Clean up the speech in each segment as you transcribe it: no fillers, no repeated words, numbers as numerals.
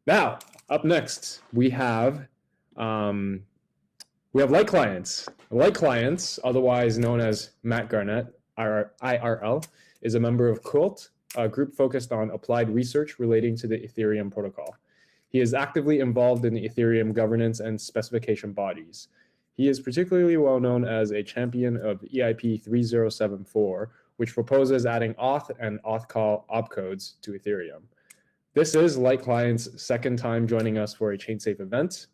Now, up next, we have lightclients. Lightclients, otherwise known as Matt Garnett, IRL, is a member of Quilt, a group focused on applied research relating to the Ethereum protocol. He is actively involved in the Ethereum governance and specification bodies. He is particularly well known as a champion of EIP 3074, which proposes adding AUTH and AUTHCALL opcodes to Ethereum. This is lightclient's second time joining us for a ChainSafe event,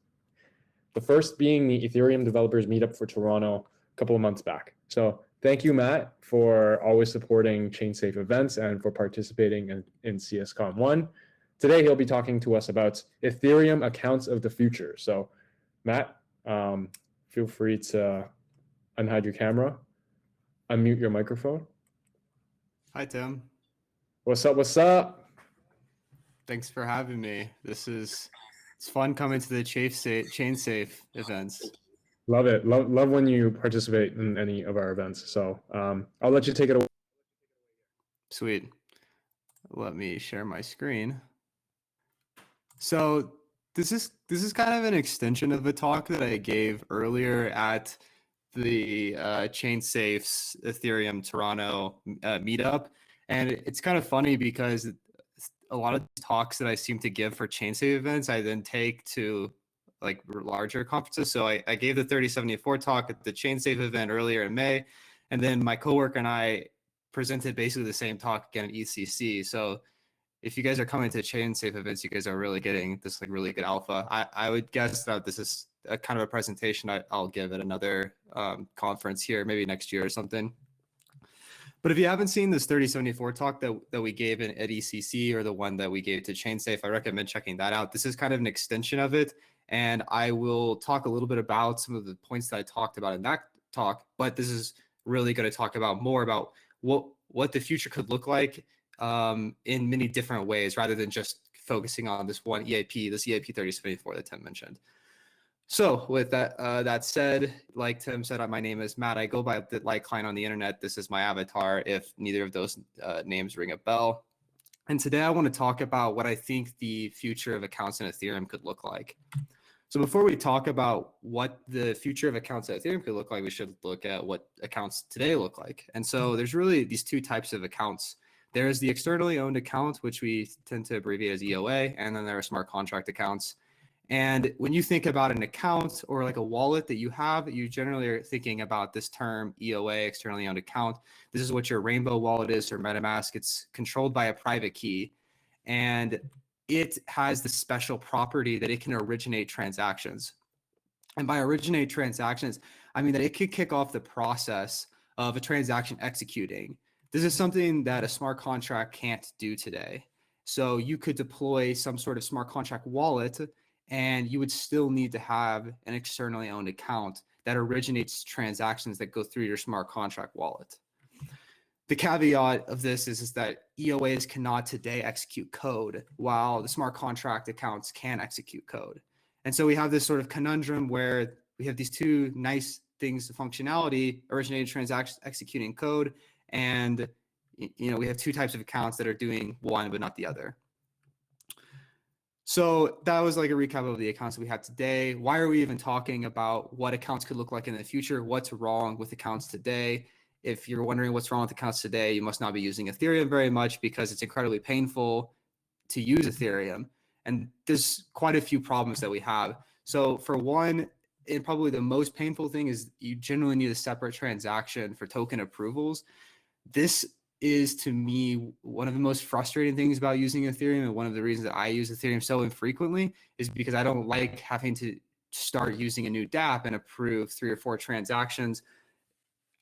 the first being the Ethereum Developers Meetup for Toronto a couple of months back. So thank you, Matt, for always supporting ChainSafe events and for participating in CSCON1. Today, he'll be talking to us about Ethereum Accounts of the Future. So Matt, feel free to unhide your camera, unmute your microphone. Hi, Tim. What's up? What's up? Thanks for having me. It's fun coming to the ChainSafe events. Love it. Love when you participate in any of our events. So I'll let you take it away. Sweet. Let me share my screen. So this is kind of an extension of a talk that I gave earlier at the ChainSafe's Ethereum Toronto meetup. And it's kind of funny because a lot of talks that I seem to give for ChainSafe events, I then take to like larger conferences. So I gave the 3074 talk at the ChainSafe event earlier in May. And then my coworker and I presented basically the same talk again at ECC. So if you guys are coming to ChainSafe events, you guys are really getting this like really good alpha. I would guess that this is a kind of a presentation I'll give at another conference here, maybe next year or something. But if you haven't seen this 3074 talk that we gave at ECC or the one that we gave to ChainSafe, I recommend checking that out. This is kind of an extension of it. And I will talk a little bit about some of the points that I talked about in that talk, but this is really going to talk about more about what the future could look like in many different ways, rather than just focusing on this one EIP, this EIP 3074 that Tim mentioned. So with that said, like Tim said, my name is Matt. I go by the lightclient on the internet. This is my avatar, if neither of those names ring a bell. And today I want to talk about what I think the future of accounts in Ethereum could look like. So before we talk about what the future of accounts at Ethereum could look like, we should look at what accounts today look like. And so there's really these two types of accounts. There's the externally owned account, which we tend to abbreviate as EOA, and then there are smart contract accounts. And when you think about an account or like a wallet that you have, you generally are thinking about this term EOA, externally owned account. This is what your Rainbow wallet is or MetaMask. It's controlled by a private key, and it has the special property that it can originate transactions. And by originate transactions, I mean that it could kick off the process of a transaction executing. This is something that a smart contract can't do today. So you could deploy some sort of smart contract wallet, and you would still need to have an externally owned account that originates transactions that go through your smart contract wallet. The caveat of this is that EOAs cannot today execute code, while the smart contract accounts can execute code. And so we have this sort of conundrum where we have these two nice things of functionality, originating transactions, executing code, and we have two types of accounts that are doing one but not the other. So that was like a recap of the accounts that we have today. Why are we even talking about what accounts could look like in the future? What's wrong with accounts today? If you're wondering what's wrong with accounts today, you must not be using Ethereum very much, because it's incredibly painful to use Ethereum. And there's quite a few problems that we have. So for one, and probably the most painful thing, is you generally need a separate transaction for token approvals. This is, to me, one of the most frustrating things about using Ethereum, and one of the reasons that I use Ethereum so infrequently is because I don't like having to start using a new dApp and approve 3 or 4 transactions.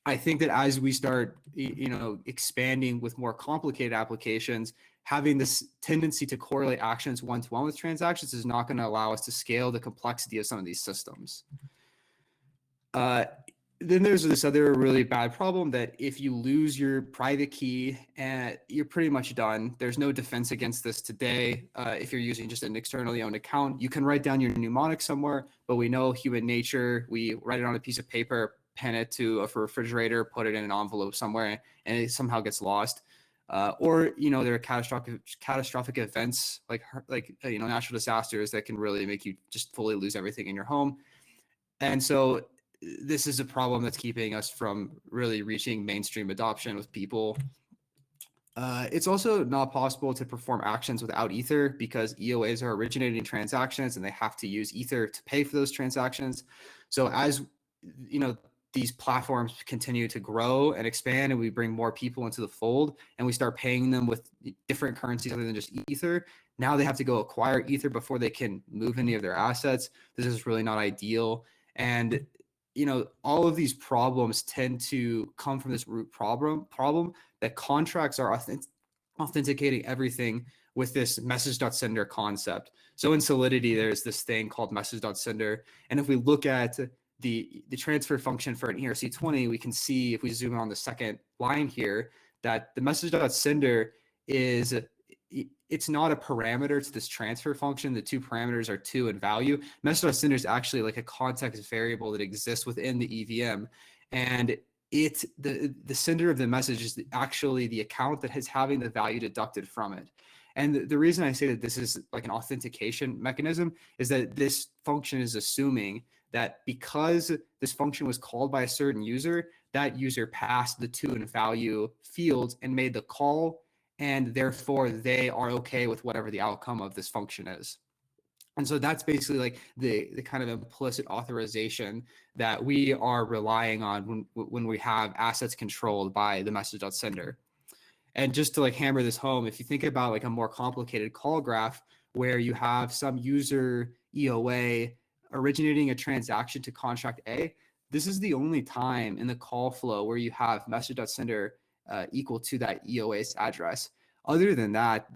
I think that as we start, expanding with more complicated applications, having this tendency to correlate actions one-to-one with transactions is not going to allow us to scale the complexity of some of these systems. Then there's this other really bad problem that if you lose your private key, you're pretty much done. There's no defense against this today. If you're using just an externally owned account, you can write down your mnemonic somewhere, but we know human nature. We write it on a piece of paper, pen it to a refrigerator, put it in an envelope somewhere, and it somehow gets lost. or there are catastrophic events like natural disasters that can really make you just fully lose everything in your home. And so this is a problem that's keeping us from really reaching mainstream adoption with people. It's also not possible to perform actions without Ether because EOAs are originating transactions and they have to use Ether to pay for those transactions. So as these platforms continue to grow and expand and we bring more people into the fold and we start paying them with different currencies other than just Ether, now they have to go acquire Ether before they can move any of their assets. This is really not ideal. And all of these problems tend to come from this root problem that contracts are authenticating everything with this message.sender concept. So in Solidity, there's this thing called message.sender. And if we look at the transfer function for an ERC20, we can see, if we zoom in on the second line here, that the message.sender it's not a parameter to this transfer function. The two parameters are to and value. Message.sender is actually like a context variable that exists within the EVM. And the sender of the message is actually the account that is having the value deducted from it. And the reason I say that this is like an authentication mechanism is that this function is assuming that because this function was called by a certain user, that user passed the to and value fields and made the call, and therefore they are okay with whatever the outcome of this function is. And so that's basically like the kind of implicit authorization that we are relying on when we have assets controlled by the message.sender. And just to like hammer this home, if you think about like a more complicated call graph where you have some user EOA originating a transaction to contract A, this is the only time in the call flow where you have message.sender equal to that EOA's address. Other than that,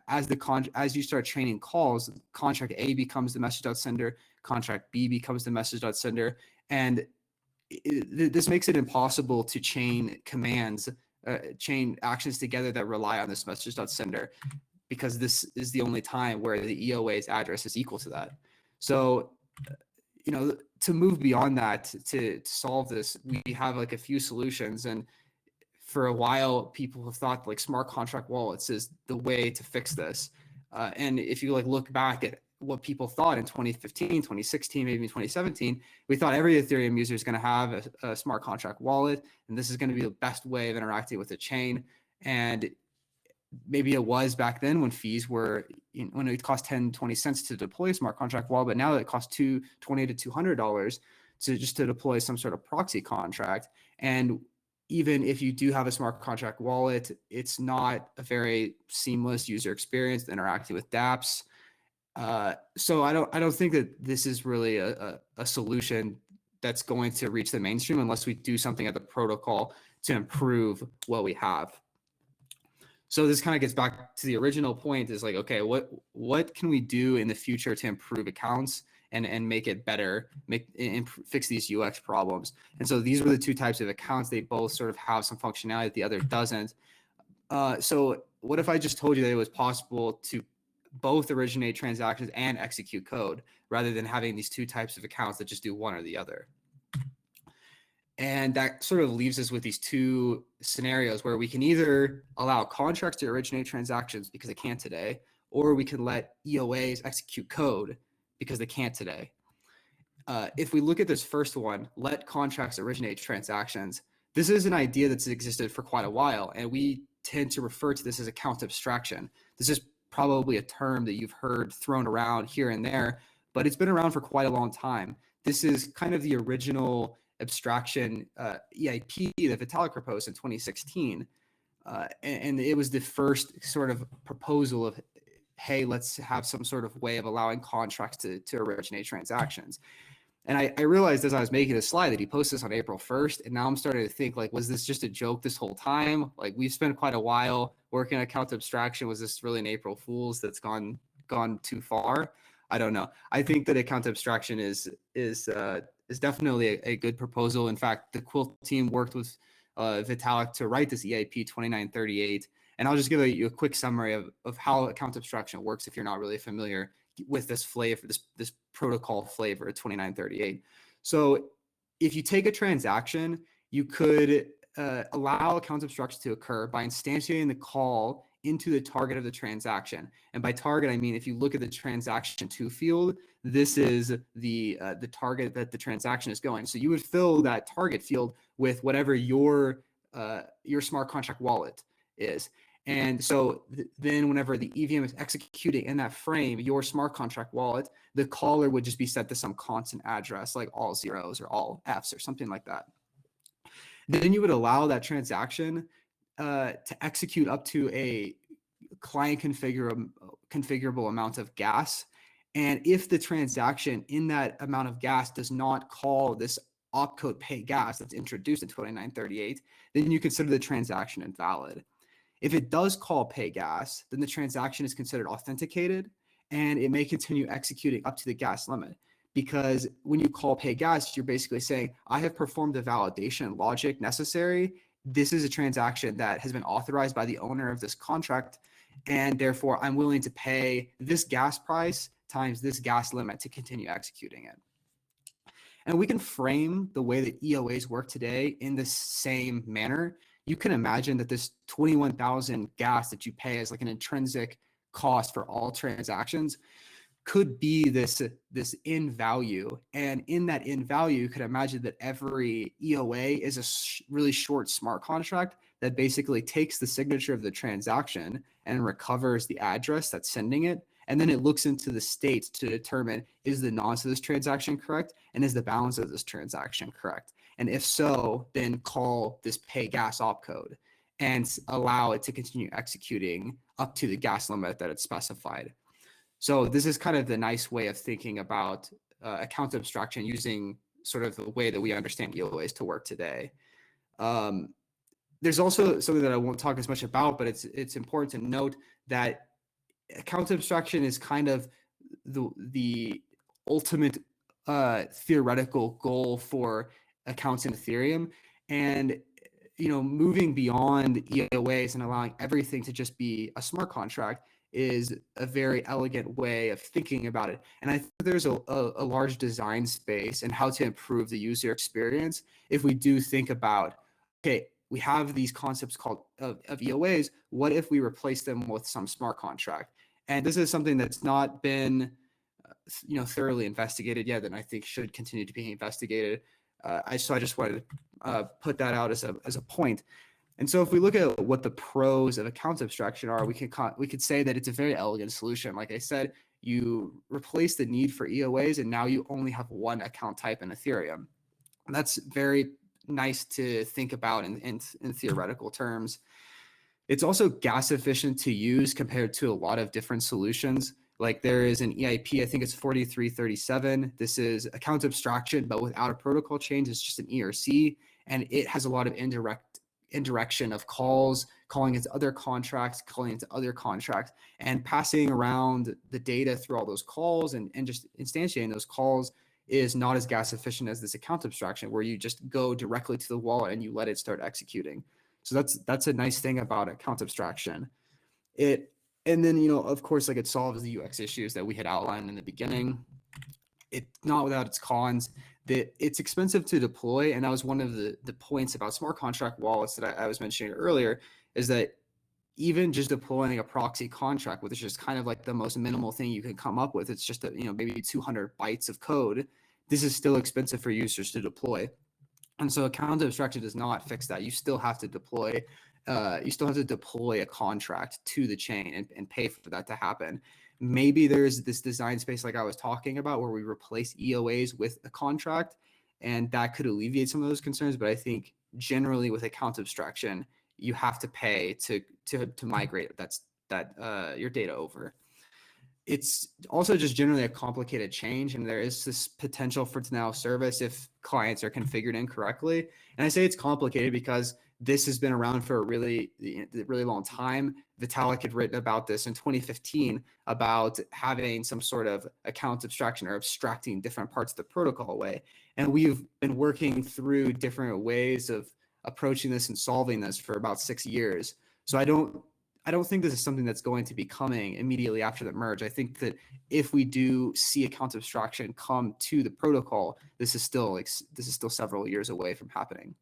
as you start training calls, contract A becomes the message.sender, contract B becomes the message.sender, and this makes it impossible to chain commands, chain actions together that rely on this message.sender, because this is the only time where the EOA's address is equal to that. So, to move beyond that, to solve this, we have like a few solutions. And for a while, people have thought like smart contract wallets is the way to fix this. And if you like look back at what people thought in 2015, 2016, maybe 2017, we thought every Ethereum user is going to have a smart contract wallet, and this is going to be the best way of interacting with the chain. And maybe it was back then when fees were, when it cost 10, 20 cents to deploy a smart contract wallet, but now it costs $20 to $200 to deploy some sort of proxy contract. And even if you do have a smart contract wallet, it's not a very seamless user experience interacting with dApps. So I don't think that this is really a solution that's going to reach the mainstream unless we do something at the protocol to improve what we have. So this kind of gets back to the original point, is like, okay, what can we do in the future to improve accounts and make it better, fix these UX problems? And so these were the two types of accounts. They both sort of have some functionality that the other doesn't. So what if I just told you that it was possible to both originate transactions and execute code, rather than having these two types of accounts that just do one or the other? And that sort of leaves us with these two scenarios where we can either allow contracts to originate transactions because they can't today, or we can let EOAs execute code because they can't today. If we look at this first one, let contracts originate transactions, this is an idea that's existed for quite a while, and we tend to refer to this as account abstraction. This is probably a term that you've heard thrown around here and there, but it's been around for quite a long time. This is kind of the original abstraction EIP that Vitalik proposed in 2016. And it was the first sort of proposal of, hey, let's have some sort of way of allowing contracts to originate transactions. And I realized as I was making this slide that he posted this on April 1st. And now I'm starting to think, like, was this just a joke this whole time? Like, we've spent quite a while working on account abstraction. Was this really an April Fool's that's gone too far? I don't know. I think that account abstraction is definitely a good proposal. In fact, the Quilt team worked with Vitalik to write this EIP 2938. And I'll just give you a quick summary of how account abstraction works if you're not really familiar with this flavor, this protocol flavor, 2938. So if you take a transaction, you could allow account abstraction to occur by instantiating the call into the target of the transaction. And by target, I mean, if you look at the transaction to field, this is the target that the transaction is going. So you would fill that target field with whatever your smart contract wallet is. And so then whenever the EVM is executing in that frame, your smart contract wallet, the caller would just be set to some constant address, like all zeros or all Fs or something like that. Then you would allow that transaction to execute up to a client configurable amount of gas. And if the transaction in that amount of gas does not call this opcode pay gas that's introduced in 2938, then you consider the transaction invalid. If it does call pay gas, then the transaction is considered authenticated and it may continue executing up to the gas limit. Because when you call pay gas, you're basically saying, I have performed the validation logic necessary. This is a transaction that has been authorized by the owner of this contract, and therefore I'm willing to pay this gas price times this gas limit to continue executing it. And we can frame the way that EOAs work today in the same manner. You can imagine that this 21,000 gas that you pay as like an intrinsic cost for all transactions could be this in value. And in that in value, you could imagine that every EOA is a really short smart contract that basically takes the signature of the transaction and recovers the address that's sending it. And then it looks into the state to determine, is the nonce of this transaction correct? And is the balance of this transaction correct? And if so, then call this pay gas opcode and allow it to continue executing up to the gas limit that it's specified. So this is kind of the nice way of thinking about account abstraction using sort of the way that we understand EOAs to work today. There's also something that I won't talk as much about, but it's important to note that account abstraction is kind of the ultimate theoretical goal for accounts in Ethereum. And moving beyond EOAs and allowing everything to just be a smart contract is a very elegant way of thinking about it. And I think there's a large design space and how to improve the user experience if we do think about, okay, we have these concepts called of EOAs. What if we replace them with some smart contract? And this is something that's not been thoroughly investigated yet, and I think should continue to be investigated. So I just wanted to put that out as a point. And so if we look at what the pros of account abstraction are, we could say that it's a very elegant solution. Like I said, you replace the need for EOAs, and now you only have one account type in Ethereum. And that's very nice to think about in theoretical terms. It's also gas efficient to use compared to a lot of different solutions. Like there is an EIP, I think it's 4337. This is account abstraction, but without a protocol change. It's just an ERC, and it has a lot of indirection of calls, calling into other contracts, calling into other contracts, and passing around the data through all those calls and just instantiating those calls is not as gas efficient as this account abstraction, where you just go directly to the wallet and you let it start executing. So that's a nice thing about account abstraction. And then, of course, like it solves the UX issues that we had outlined in the beginning. It's not without its cons. That it's expensive to deploy, and that was one of the points about smart contract wallets that I was mentioning earlier, is that even just deploying a proxy contract, which is just kind of like the most minimal thing you can come up with, it's just maybe 200 bytes of code. This is still expensive for users to deploy. And so account abstraction does not fix that. You still have to deploy a contract to the chain and pay for that to happen. Maybe there's this design space like I was talking about where we replace EOAs with a contract, and that could alleviate some of those concerns. But I think generally with account abstraction, you have to pay to migrate your data over. It's also just generally a complicated change, and there is this potential for denial of service if clients are configured incorrectly. And I say it's complicated because this has been around for a really long time. Vitalik had written about this in 2015 about having some sort of account abstraction or abstracting different parts of the protocol away. And we've been working through different ways of approaching this and solving this for about 6 years. So I don't think this is something that's going to be coming immediately after the merge. I think that if we do see account abstraction come to the protocol, this is still several years away from happening.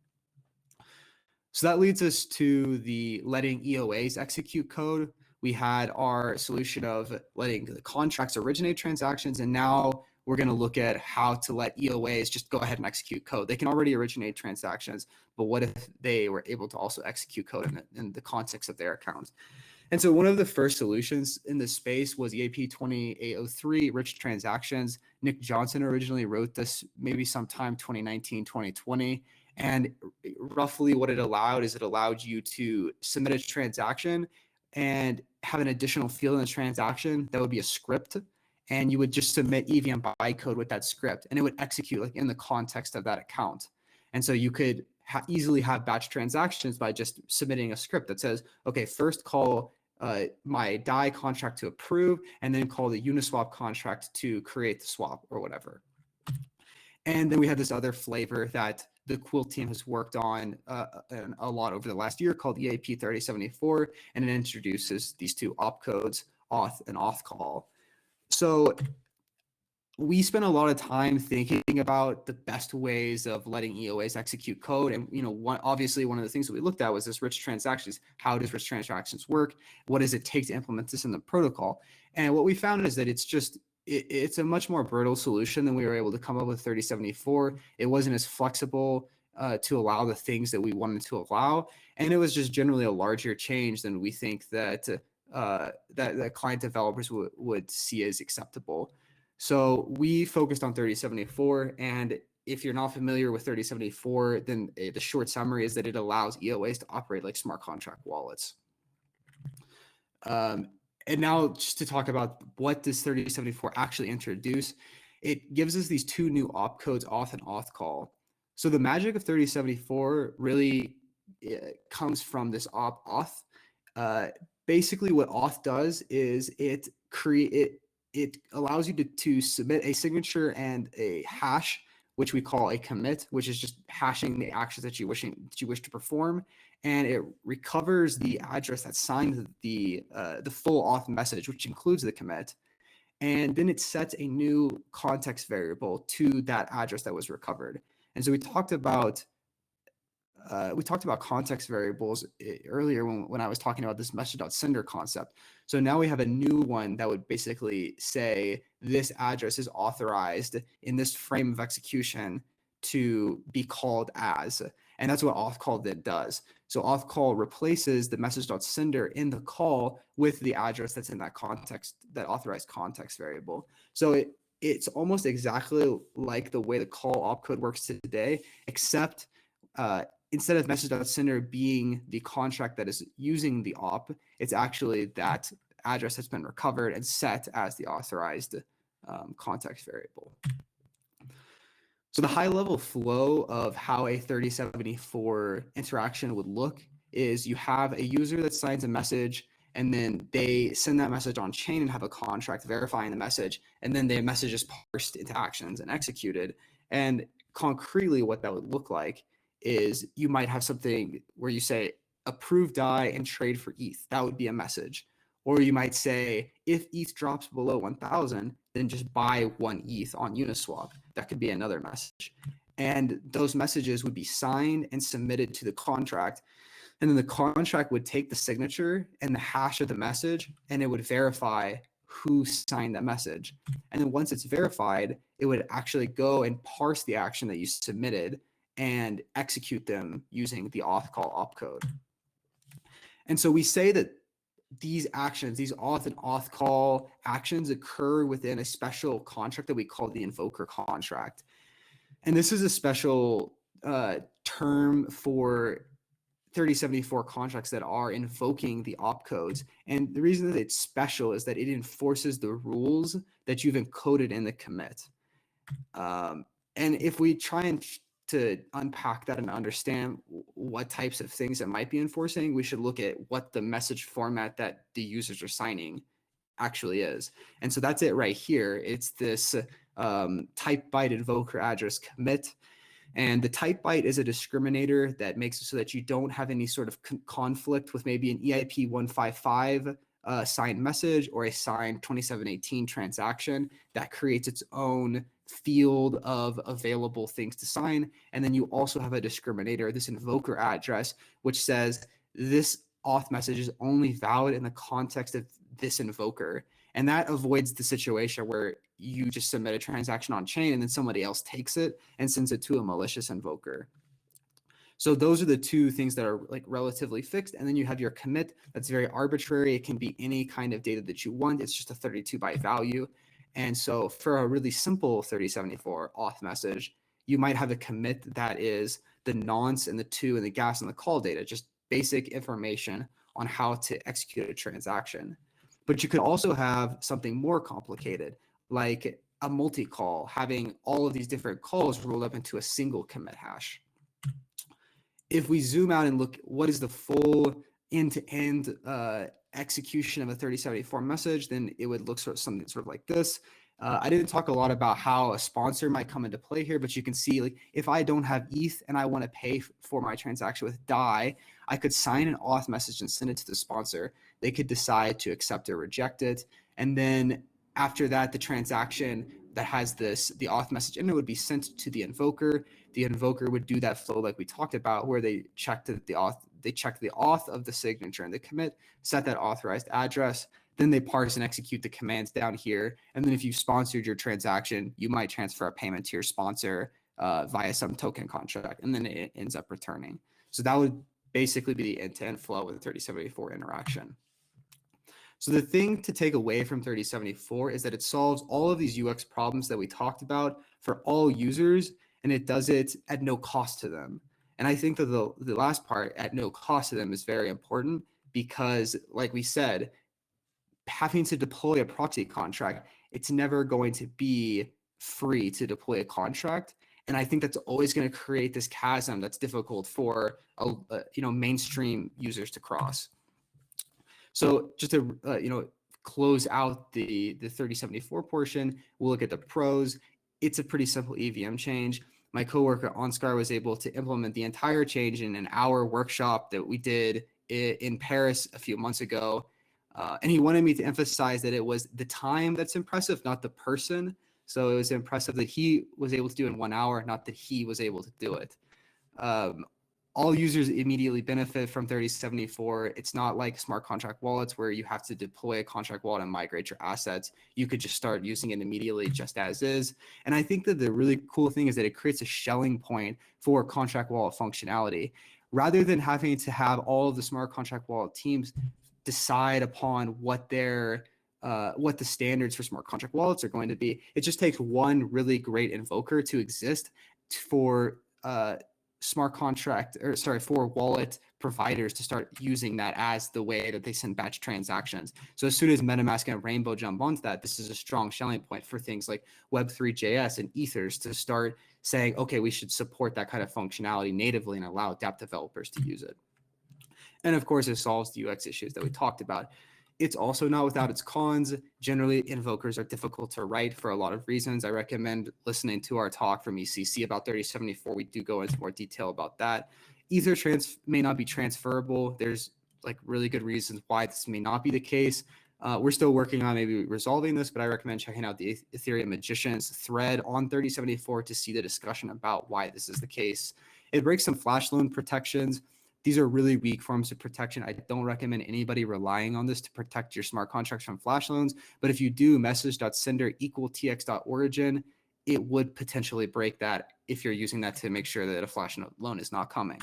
So that leads us to the letting EOAs execute code. We had our solution of letting the contracts originate transactions, and now we're going to look at how to let EOAs just go ahead and execute code. They can already originate transactions, but what if they were able to also execute code in the context of their account? And so one of the first solutions in this space was EAP 2803, rich transactions. Nick Johnson originally wrote this maybe sometime 2019, 2020. And roughly what it allowed is it allowed you to submit a transaction and have an additional field in the transaction that would be a script. And you would just submit EVM bytecode with that script, and it would execute like in the context of that account. And so you could easily have batch transactions by just submitting a script that says, okay, first call my DAI contract to approve, and then call the Uniswap contract to create the swap or whatever. And then we have this other flavor that the Quilt team has worked on a lot over the last year called EAP 3074, and it introduces these two opcodes, AUTH and AUTHCALL. So we spent a lot of time thinking about the best ways of letting EOAs execute code. And, obviously one of the things that we looked at was this rich transactions. How does rich transactions work? What does it take to implement this in the protocol? And what we found is that it's a much more brittle solution than we were able to come up with 3074. It wasn't as flexible to allow the things that we wanted to allow. And it was just generally a larger change than we think that that client developers would see as acceptable. So we focused on 3074, and if you're not familiar with 3074, then the short summary is that it allows EOAs to operate like smart contract wallets. And now just to talk about what does 3074 actually introduce, it gives us these two new opcodes, AUTH and AUTHCALL. So the magic of 3074 really comes from this auth. Basically what auth does is it allows you to submit a signature and a hash, which we call a commit, which is just hashing the actions that you wish to perform, and it recovers the address that signed the full auth message, which includes the commit, and then it sets a new context variable to that address that was recovered. And so we talked about context variables earlier when I was talking about this message.sender concept. So now we have a new one that would basically say this address is authorized in this frame of execution to be called as, and that's what AUTHCALL does. So AUTHCALL replaces the message.sender in the call with the address that's in that context, that authorized context variable. So it's almost exactly like the way the call opcode works today, except instead of message.sender being the contract that is using the op, it's actually that address that's been recovered and set as the authorized context variable. So the high level flow of how a 3074 interaction would look is you have a user that signs a message, and then they send that message on chain and have a contract verifying the message, and then the message is parsed into actions and executed. And concretely what that would look like is you might have something where you say approve DAI and trade for ETH. That would be a message. Or you might say if ETH drops below 1,000, then just buy 1 ETH on Uniswap. That could be another message. And those messages would be signed and submitted to the contract. And then the contract would take the signature and the hash of the message, and it would verify who signed that message. And then once it's verified, it would actually go and parse the action that you submitted and execute them using the AUTHCALL opcode. And so we say that these actions, these auth and AUTHCALL actions, occur within a special contract that we call the invoker contract. And this is a special term for 3074 contracts that are invoking the opcodes. And the reason that it's special is that it enforces the rules that you've encoded in the commit. And if we try to unpack that and understand what types of things it might be enforcing, we should look at what the message format that the users are signing actually is. And so that's it right here. It's this type byte invoker address commit. And the type byte is a discriminator that makes it so that you don't have any sort of conflict with maybe an EIP 155 signed message or a signed 2718 transaction that creates its own field of available things to sign. And then you also have a discriminator, this invoker address, which says this auth message is only valid in the context of this invoker. And that avoids the situation where you just submit a transaction on chain and then somebody else takes it and sends it to a malicious invoker. So those are the two things that are like relatively fixed. And then you have your commit that's very arbitrary. It can be any kind of data that you want. It's just a 32 byte value. And so for a really simple 3074 auth message, you might have a commit that is the nonce and the to and the gas and the call data, just basic information on how to execute a transaction. But you could also have something more complicated, like a multi-call, having all of these different calls rolled up into a single commit hash. If we zoom out and look, what is the full end-to-end execution of a 3074 message, then it would look something sort of like this. I didn't talk a lot about how a sponsor might come into play here, but you can see like if I don't have ETH and I want to pay for my transaction with DAI, I could sign an auth message and send it to the sponsor. They could decide to accept or reject it. And then after that, the transaction that has the auth message in it would be sent to the invoker. The invoker would do that flow like we talked about, where they check the auth of the signature and the commit, set that authorized address. Then they parse and execute the commands down here. And then if you sponsored your transaction, you might transfer a payment to your sponsor via some token contract, and then it ends up returning. So that would basically be the end-to-end flow with a 3074 interaction. So the thing to take away from 3074 is that it solves all of these UX problems that we talked about for all users, and it does it at no cost to them. And I think that the last part, at no cost to them, is very important because, like we said, having to deploy a proxy contract, it's never going to be free to deploy a contract. And I think that's always going to create this chasm that's difficult for mainstream users to cross. So just to close out the 3074 portion, we'll look at the pros. It's a pretty simple EVM change. My coworker Ansgar was able to implement the entire change in an hour workshop that we did in Paris a few months ago. And he wanted me to emphasize that it was the time that's impressive, not the person. So it was impressive that he was able to do it in 1 hour, not that he was able to do it. All users immediately benefit from 3074. It's not like smart contract wallets where you have to deploy a contract wallet and migrate your assets. You could just start using it immediately just as is. And I think that the really cool thing is that it creates a Schelling point for contract wallet functionality. Rather than having to have all of the smart contract wallet teams decide upon what the standards for smart contract wallets are going to be, it just takes one really great invoker to exist for for wallet providers to start using that as the way that they send batch transactions. So as soon as MetaMask and Rainbow jump onto that, this is a strong Schelling point for things like Web3.js and Ethers to start saying, okay, we should support that kind of functionality natively and allow dApp developers to use it. And of course, it solves the UX issues that we talked about. It's also not without its cons. Generally, invokers are difficult to write for a lot of reasons. I recommend listening to our talk from ECC about 3074. We do go into more detail about that. Ether may not be transferable. There's like really good reasons why this may not be the case. We're still working on maybe resolving this, but I recommend checking out the Ethereum Magicians thread on 3074 to see the discussion about why this is the case. It breaks some flash loan protections. These are really weak forms of protection. I don't recommend anybody relying on this to protect your smart contracts from flash loans. But if you do message.sender equal tx.origin, it would potentially break that if you're using that to make sure that a flash loan is not coming.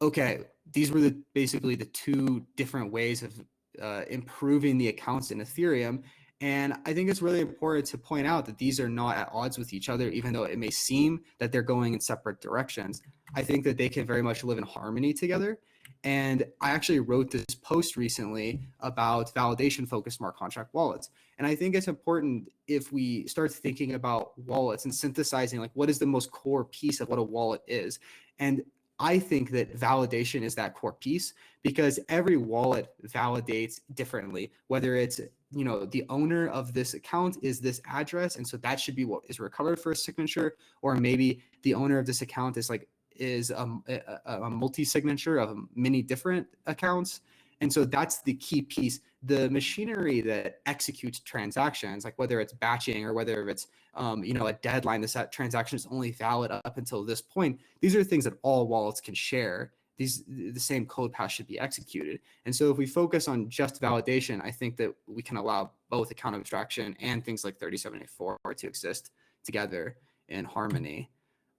Okay, these were basically the two different ways of improving the accounts in Ethereum. And I think it's really important to point out that these are not at odds with each other, even though it may seem that they're going in separate directions. I think that they can very much live in harmony together. And I actually wrote this post recently about validation-focused smart contract wallets. And I think it's important if we start thinking about wallets and synthesizing, like, what is the most core piece of what a wallet is? And I think that validation is that core piece because every wallet validates differently, whether it's, the owner of this account is this address. And so that should be what is recovered for a signature, or maybe the owner of this account is a multi-signature of many different accounts. And so that's the key piece. The machinery that executes transactions, like whether it's batching or whether it's a deadline, that transaction is only valid up until this point. These are things that all wallets can share. The same code path should be executed. And so if we focus on just validation, I think that we can allow both account abstraction and things like 3074 to exist together in harmony.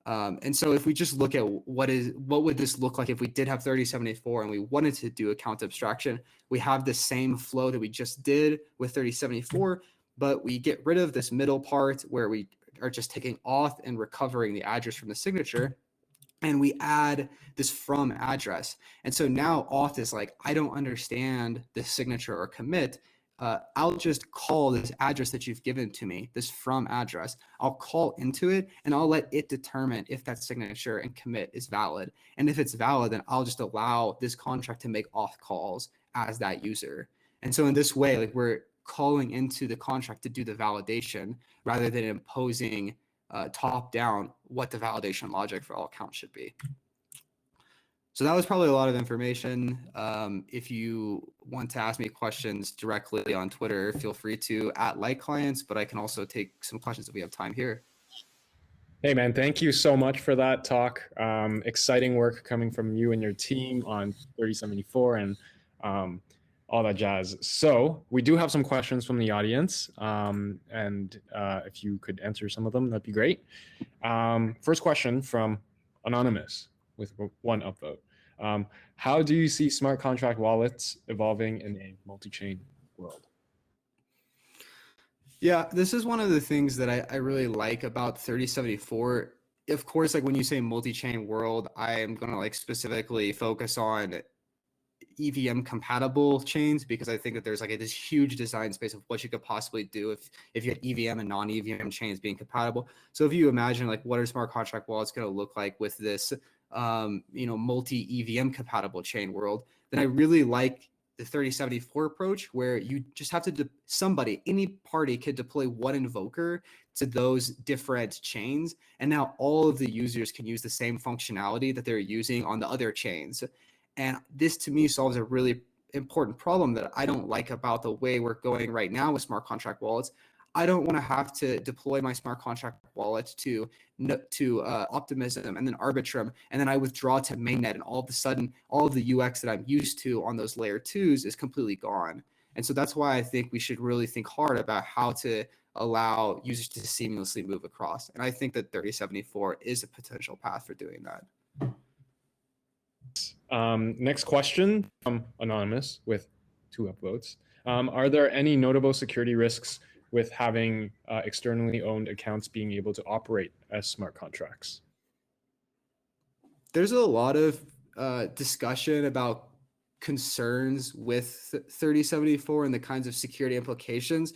And so if we just look at what would this look like if we did have 3074 and we wanted to do account abstraction, we have the same flow that we just did with 3074, but we get rid of this middle part where we are just taking auth and recovering the address from the signature. And we add this from address. And so now auth is like, I don't understand the signature or commit. I'll just call this address that you've given to me, this from address. I'll call into it and I'll let it determine if that signature and commit is valid. And if it's valid, then I'll just allow this contract to make auth calls as that user. And so in this way, like we're calling into the contract to do the validation rather than imposing top down what the validation logic for all accounts should be. So that was probably a lot of information. If you want to ask me questions directly on Twitter, feel free to @lightclients, but I can also take some questions if we have time here. Hey man, thank you so much for that talk. Exciting work coming from you and your team on 3074 and all that jazz. So we do have some questions from the audience, and if you could answer some of them, that'd be great. First question from Anonymous with one upvote. How do you see smart contract wallets evolving in a multi-chain world? Yeah, this is one of the things that I really like about 3074. Of course, like when you say multi-chain world, I am going to like specifically focus on EVM compatible chains because I think that there's like this huge design space of what you could possibly do if you had EVM and non-EVM chains being compatible. So if you imagine like what are smart contract wallets going to look like with this multi-EVM compatible chain world, then I really like the 3074 approach where you just have to any party could deploy one invoker to those different chains, and now all of the users can use the same functionality that they're using on the other chains. And this to me solves a really important problem that I don't like about the way we're going right now with smart contract wallets. I don't want to have to deploy my smart contract wallet to Optimism and then Arbitrum, and then I withdraw to mainnet, and all of a sudden, all of the UX that I'm used to on those layer 2s is completely gone. And so that's why I think we should really think hard about how to allow users to seamlessly move across. And I think that 3074 is a potential path for doing that. Next question from Anonymous with 2 upvotes. Are there any notable security risks with having externally owned accounts being able to operate as smart contracts? There's a lot of discussion about concerns with 3074 and the kinds of security implications.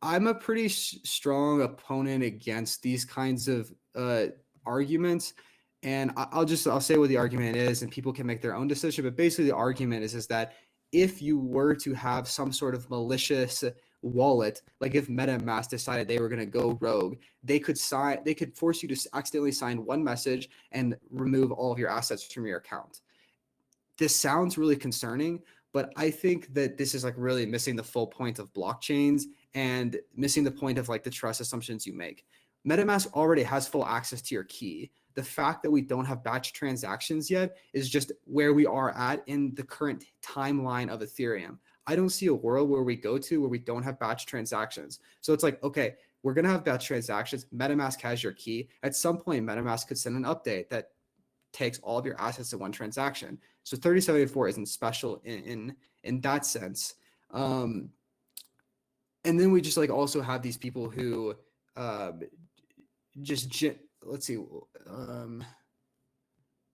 I'm a pretty strong opponent against these kinds of arguments. And I'll say what the argument is, and people can make their own decision. But basically, the argument is that if you were to have some sort of malicious wallet, like if MetaMask decided they were going to go rogue, they could force you to accidentally sign one message and remove all of your assets from your account. This sounds really concerning, but I think that this is like really missing the full point of blockchains and missing the point of like the trust assumptions you make. MetaMask already has full access to your key. The fact that we don't have batch transactions yet is just where we are at in the current timeline of Ethereum. I don't see a world where we go to where we don't have batch transactions. So it's like, okay, we're going to have batch transactions. MetaMask has your key. At some point, MetaMask could send an update that takes all of your assets in one transaction. So 3074 isn't special in that sense. And then we just like also have these people who let's see.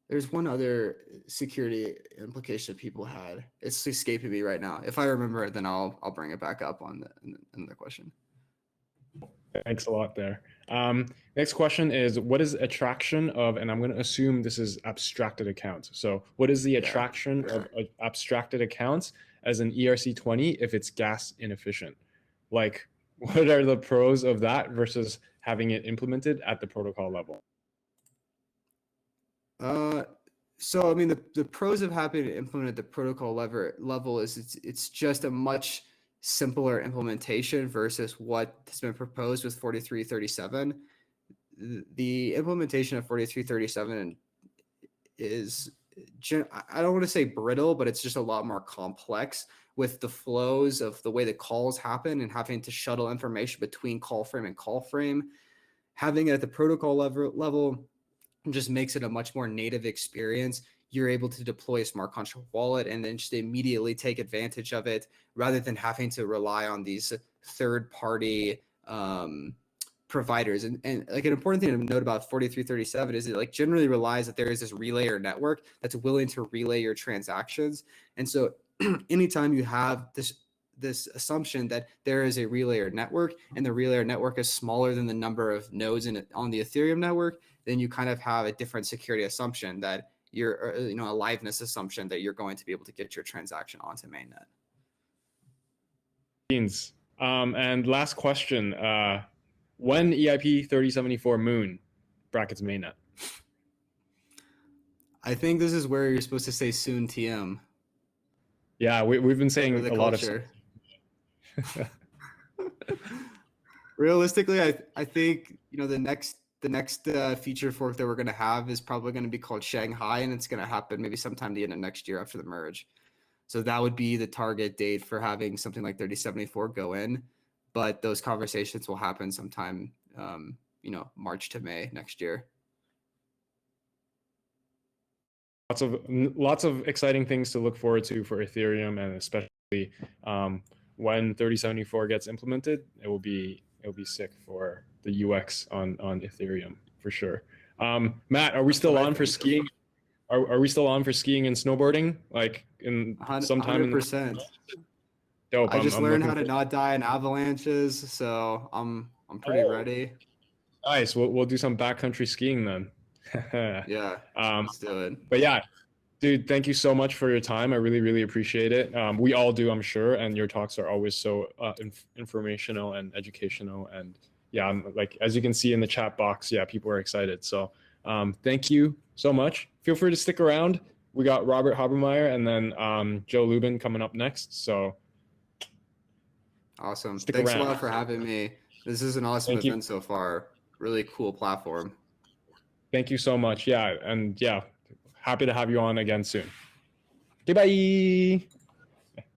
There's one other security implication people had. It's escaping me right now. If I remember it, then I'll bring it back up on the question. Thanks a lot there. Next question is, what is attraction of, and I'm going to assume this is abstracted accounts. So what is the attraction of abstracted accounts as an ERC20 if it's gas inefficient? Like, what are the pros of that versus having it implemented at the protocol level? So, I mean, the pros of having to implement at the protocol level is it's just a much simpler implementation versus what has been proposed with 4337. The implementation of 4337 is, I don't want to say brittle, but it's just a lot more complex with the flows of the way the calls happen and having to shuttle information between call frame and call frame. Having it at the protocol level just makes it a much more native experience. You're able to deploy a smart contract wallet and then just immediately take advantage of it rather than having to rely on these third-party providers. And like an important thing to note about 4337 is it like generally relies that there is this relayer network that's willing to relay your transactions. And so anytime you have this assumption that there is a relayer network and the relayer network is smaller than the number of nodes on the Ethereum network, then you kind of have a different security assumption that you're, a liveness assumption that you're going to be able to get your transaction onto mainnet. And last question, when EIP 3074 Moon brackets mainnet? I think this is where you're supposed to say soon TM. Yeah, we've been saying a lot of. Realistically, I think the next feature fork that we're going to have is probably going to be called Shanghai, and it's going to happen maybe sometime the end of next year after the merge. So that would be the target date for having something like 3074 go in, but those conversations will happen sometime, March to May next year. Lots of exciting things to look forward to for Ethereum, and especially when 3074 gets implemented, it'll be sick for the UX on Ethereum for sure. Matt, are we still on for skiing? Are we still on for skiing and snowboarding? Like in sometime 100%. Dope. I just learned how to not die in avalanches, so I'm pretty ready. Nice. We'll do some backcountry skiing then. Yeah. Let's do it. But yeah, dude, thank you so much for your time. I really, really appreciate it. We all do, I'm sure. And your talks are always so informational and educational. And yeah, like, as you can see in the chat box, yeah, people are excited. So thank you so much. Feel free to stick around. We got Robert Habermeyer and then Joe Lubin coming up next. So awesome. Thanks a lot for having me. This is an awesome event so far. Really cool platform. Thank you so much. Yeah. And yeah, happy to have you on again soon. Okay, bye.